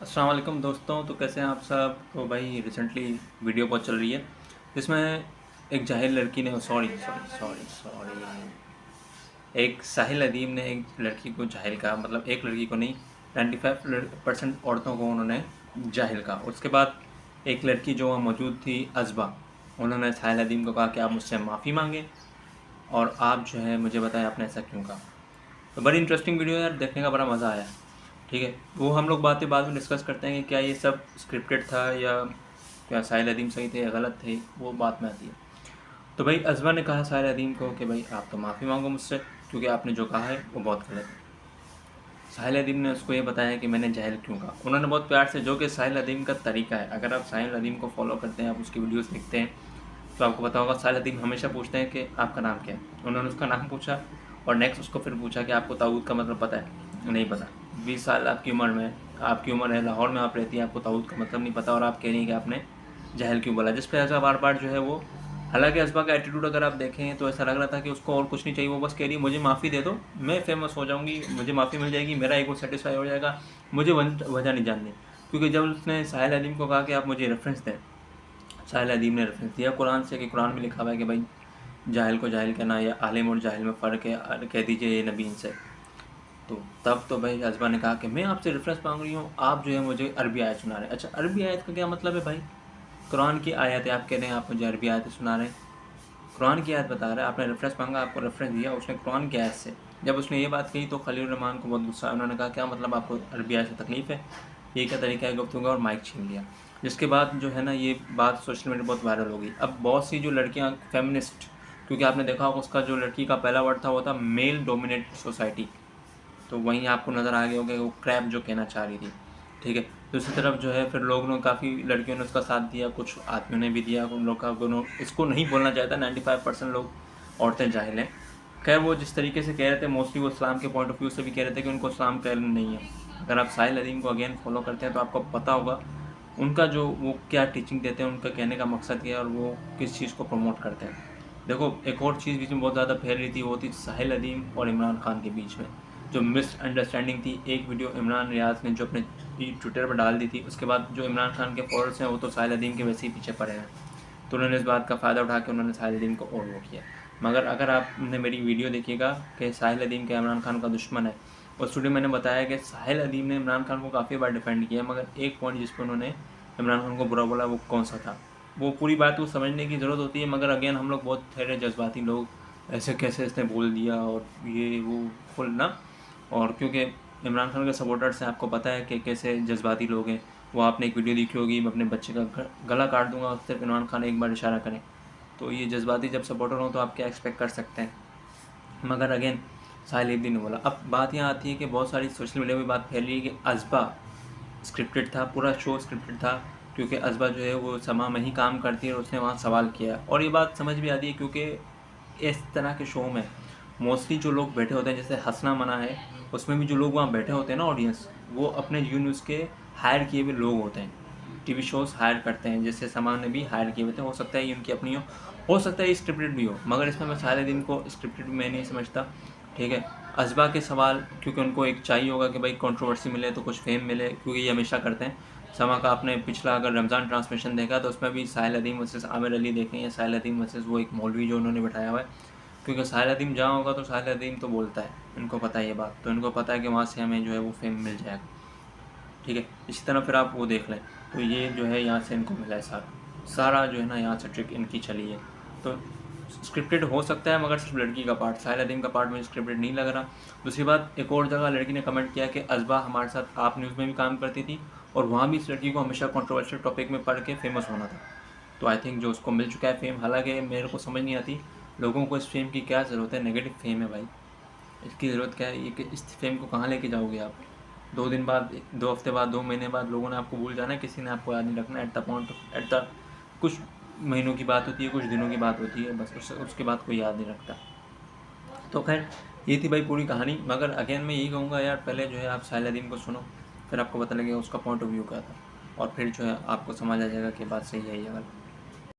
अस्सलाम वालेकुम दोस्तों। तो कैसे हैं आप सब। तो भाई रिसेंटली वीडियो बहुत चल रही है जिसमें एक जाहिल लड़की ने सॉरी सॉरी सॉरी सॉरी एक साहिल अदीम ने एक लड़की को जाहिल कहा, मतलब एक लड़की को नहीं, 95% औरतों को उन्होंने जाहिल कहा। उसके बाद एक लड़की जो वहाँ मौजूद थी, अज़बा, उन्होंने साहिल अदीम को कहा कि आप मुझसे माफ़ी मांगें और आप जो है मुझे बताएं आपने ऐसा क्यों कहा। तो बड़ी इंटरेस्टिंग वीडियो है यार, देखने का बड़ा मज़ा आया। ठीक है, वो हम लोग बातें बाद में डिस्कस करते हैं कि क्या ये सब स्क्रिप्टेड था या क्या साहिल अदीम सही थे या गलत थे, वो बात में आती है। तो भाई अज़बा ने कहा साहिल अदीम को कि भाई आप तो माफ़ी मांगो मुझसे, क्योंकि आपने जो कहा है वो बहुत गलत है। साहिल अदीम ने उसको ये बताया कि मैंने जाहिल क्यों कहा। उन्होंने बहुत प्यार से, जो कि साहिल अदीम का तरीका है, अगर आप साहिल अदीम को फॉलो करते हैं, आप उसकी वीडियोस देखते हैं, तो आपको पता होगा साहिल अदीम हमेशा पूछते हैं कि आपका नाम क्या है। उन्होंने उसका नाम पूछा और नेक्स्ट उसको फिर पूछा कि आपको ताऊद का मतलब पता है? नहीं पता। 20 साल आपकी उम्र में, आपकी उम्र है, लाहौर में आप रहती हैं, आपको ताऊद का मतलब नहीं पता और आप कह रही हैं कि आपने जाहिल क्यों बोला। जिस पर ऐसा बार बार जो है वो, हालांकि अज़बा का एटीट्यूड अगर आप देखें तो ऐसा लग रहा था कि उसको और कुछ नहीं चाहिए, वो बस कह रही है मुझे माफ़ी दे दो, मैं फेमस हो जाऊंगी, मुझे माफ़ी मिल जाएगी, मेरा ईगो सेटिस्फाई हो जाएगा, मुझे वजह नहीं जाननी। क्योंकि जब उसने साहिल अदीम को कहा कि आप मुझे रेफरेंस दें, साहिल अदीम ने रेफरेंस दिया कुरान से कि कुरान में लिखा हुआ है कि भाई जाहिल को जाहिल कहना या आलिम और जाहिल में फ़र्क है, कह दीजिए ये नबी से। तो तब तो भाई अज़बा ने कहा कि मैं आपसे रेफरेंस मांग रही हूँ, आप जो है मुझे अरबी आयत सुना रहे हैं। अच्छा, अरबी आयत का क्या मतलब है भाई? कुरान की आयत है, आप कह रहे हैं आप मुझे अरबी आयत सुना रहे हैं। कुरान की आयत बता रहा है, आपने रेफरेंस मांगा, आपको रेफरेंस दिया उसने कुरान की आयत से। जब उसने ये बात कही तो खलील रहमान को बहुत गुस्सा आया। उन्होंने कहा क्या मतलब, आपको अरबी आयत से तकलीफ़ है? ये क्या तरीका है गुफ्तगू का, और माइक छीन लिया। जिसके बाद जो है ना ये बात सोशल मीडिया बहुत वायरल हो गई। अब बहुत सी जो लड़कियां फेमिनिस्ट, क्योंकि आपने देखा होगा उसका जो लड़की का पहला वर्ड था वो था मेल डोमिनेटेड सोसाइटी, तो वहीं आपको नज़र आ गया होगा कि वो क्रैप जो कहना चाह रही थी। ठीक है, दूसरी तरफ जो है फिर लोगों ने, काफ़ी लड़कियों ने उसका साथ दिया, कुछ आदमियों ने भी दिया, उन लोग का इसको नहीं बोलना चाहता। 95% लोग औरतें जाहिल हैं। खैर वो जिस तरीके से कह रहे थे, मोस्टली वो इस्लाम के पॉइंट ऑफ व्यू से भी कह रहे थे कि उनको इस्लाम का इल्म नहीं है। अगर आप साहिल अदीम को अगेन फॉलो करते हैं तो आपको पता होगा उनका जो वो क्या टीचिंग देते हैं, उनका कहने का मकसद क्या है और वो किस चीज़ को प्रमोट करते हैं। देखो, एक और चीज़ बीच में बहुत ज़्यादा फैल रही थी, वो थी साहिल अदीम और इमरान खान के बीच में जो मिसअंडरस्टैंडिंग थी। एक वीडियो इमरान रियाज ने जो अपने ट्विटर पर डाल दी थी, उसके बाद जो इमरान खान के फॉलोअर्स हैं वो तो साहिल अदीम के वैसे ही पीछे पड़े हैं, तो उन्होंने इस बात का फ़ायदा उठा के उन्होंने साहिल अदीम को और वो किया। मगर अगर आपने मेरी वीडियो देखिएगा कि साहिल अदीम का इमरान खान का दुश्मन है, उस वीडियो मैंने बताया कि साहिल अदीम ने इमरान खान को काफ़ी बार डिफेंड किया, मगर एक पॉइंट जिस पर उन्होंने इमरान खान को बुरा बोला वो कौन सा था। वो पूरी बात को समझने की ज़रूरत होती है, मगर अगेन हम लोग बहुत ठहरे जज्बाती लोग, ऐसे कैसे इसने बोल दिया और ये वो फुल ना। और क्योंकि इमरान खान के सपोर्टर्स हैं, आपको पता है कि कैसे जज्बाती लोग हैं। वो आपने एक वीडियो देखी होगी, मैं अपने बच्चे का गला काट दूंगा सिर्फ इमरान खान एक बार इशारा करें। तो ये जज्बाती जब सपोर्टर हो तो आप क्या एक्सपेक्ट कर सकते हैं। मगर अगेन साहिल अदीम ने बोला। अब बात यहाँ आती है कि बहुत सारी सोशल मीडिया में बात फैल रही है कि अज़बा स्क्रिप्टेड था, पूरा शो स्क्रिप्टेड था, क्योंकि अज़बा जो है वो समा में ही काम करती है और उसने वहाँ सवाल किया। और ये बात समझ भी आती है क्योंकि इस तरह के शो में मोस्टली जो लोग बैठे होते हैं, जैसे हंसना मना है, उसमें भी जो लोग वहाँ बैठे होते हैं ना, ऑडियंस, वो अपने यू न्यूज़ के हायर किए हुए लोग होते हैं। टीवी शोज़ हायर करते हैं, जैसे समा ने भी हायर किए हुए थे। हो सकता है ये उनकी अपनी हो सकता है ये स्क्रिप्टेड भी हो, मगर इसमें मैं सारे दिन को स्क्रिप्टेड मैं नहीं समझता। ठीक है, अज़बा के सवाल, क्योंकि उनको एक चाहिए होगा कि भाई कंट्रोवर्सी मिले तो कुछ फेम मिले, क्योंकि ये हमेशा करते हैं। समा का आपने पिछला अगर रमज़ान ट्रांसमिशन देखा तो उसमें भी साहिल अदीम वर्सेस आमिर अली देखें, या साहिल अदीम वर्सेस वो एक मौलवी जो उन्होंने बैठाया हुआ है। क्योंकि साहिल अदीम जहाँ होगा तो साहिल अदीम तो बोलता है, इनको पता है ये बात, तो इनको पता है कि वहाँ से हमें जो है वो फेम मिल जाएगा। ठीक है, इसी तरह फिर आप वो देख लें, तो ये जो है यहाँ से इनको मिला है सारा सारा जो है ना, यहाँ से ट्रिक इनकी चली है। तो स्क्रिप्टेड हो सकता है, मगर सिर्फ लड़की का पार्ट, साहिल अदीम का पार्ट मुझे स्क्रिप्टेड नहीं लग रहा। दूसरी बात, एक और जगह लड़की ने कमेंट किया कि अज़बा हमारे साथ आप न्यूज़ में भी काम करती थी और वहाँ भी इस लड़की को हमेशा कंट्रोवर्शियल टॉपिक में पढ़ के फेमस होना था। तो आई थिंक जो उसको मिल चुका है फेम, हालांकि मेरे को समझ नहीं आती लोगों को इस फेम की क्या ज़रूरत है। नेगेटिव फेम है भाई, इसकी ज़रूरत क्या है? ये कि इस फेम को कहाँ लेके जाओगे आप? 2 दिन बाद, 2 हफ्ते बाद, 2 महीने बाद लोगों ने आपको भूल जाना है, किसी ने आपको याद नहीं रखना। एट द कुछ महीनों की बात होती है, कुछ दिनों की बात होती है, बस उसके बाद कोई याद नहीं रखता। तो खैर ये थी भाई पूरी कहानी। मगर अगेन मैं यही कहूँगा यार, पहले जो है आप साहिल अदीम को सुनो, फिर आपको पता लगेगा उसका पॉइंट ऑफ व्यू क्या था, और फिर जो है आपको समझ आ जाएगा कि बात सही है या गलत।